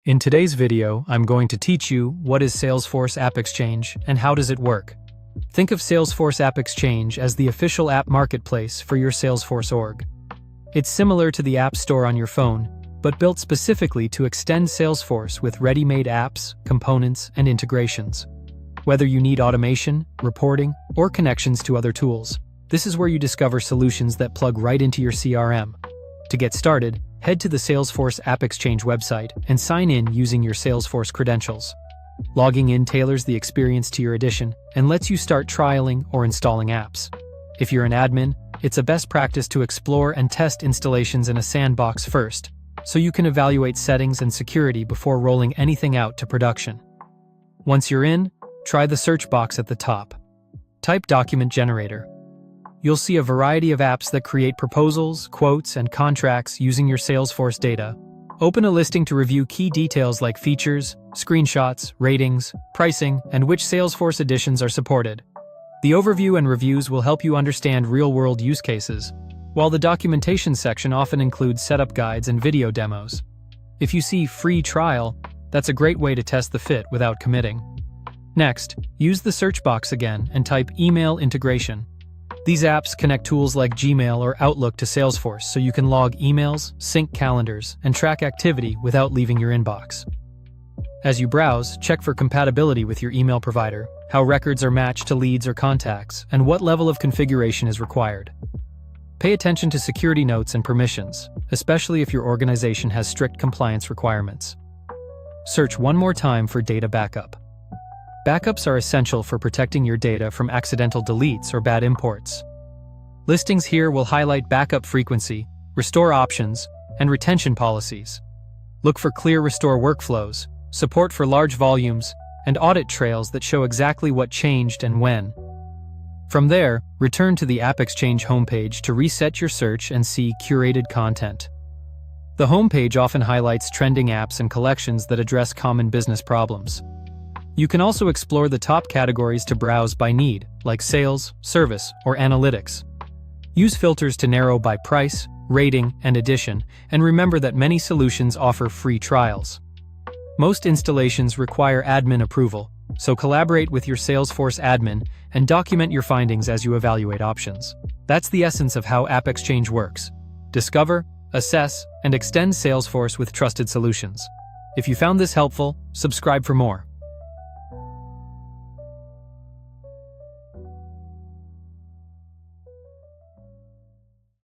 In today's video, I'm going to teach you what is Salesforce AppExchange and how does it work. Think of Salesforce AppExchange as the official app marketplace for your Salesforce org. It's similar to the App Store on your phone, but built specifically to extend Salesforce with ready-made apps, components, and integrations. Whether you need automation, reporting, or connections to other tools, this is where you discover solutions that plug right into your CRM. To get started, head to the Salesforce AppExchange website and sign in using your Salesforce credentials. Logging in tailors the experience to your edition and lets you start trialing or installing apps. If you're an admin, it's a best practice to explore and test installations in a sandbox first, so you can evaluate settings and security before rolling anything out to production. Once you're in, try the search box at the top. Type Document Generator. You'll see a variety of apps that create proposals, quotes, and contracts using your Salesforce data. Open a listing to review key details like features, screenshots, ratings, pricing, and which Salesforce editions are supported. The overview and reviews will help you understand real-world use cases, while the documentation section often includes setup guides and video demos. If you see free trial, that's a great way to test the fit without committing. Next, use the search box again and type Email Integration. These apps connect tools like Gmail or Outlook to Salesforce so you can log emails, sync calendars, and track activity without leaving your inbox. As you browse, check for compatibility with your email provider, how records are matched to leads or contacts, and what level of configuration is required. Pay attention to security notes and permissions, especially if your organization has strict compliance requirements. Search one more time for data backup. Backups are essential for protecting your data from accidental deletes or bad imports. Listings here will highlight backup frequency, restore options, and retention policies. Look for clear restore workflows, support for large volumes, and audit trails that show exactly what changed and when. From there, return to the AppExchange homepage to reset your search and see curated content. The homepage often highlights trending apps and collections that address common business problems. You can also explore the top categories to browse by need, like sales, service, or analytics. Use filters to narrow by price, rating, and edition, and remember that many solutions offer free trials. Most installations require admin approval, so collaborate with your Salesforce admin and document your findings as you evaluate options. That's the essence of how AppExchange works. Discover, assess, and extend Salesforce with trusted solutions. If you found this helpful, subscribe for more.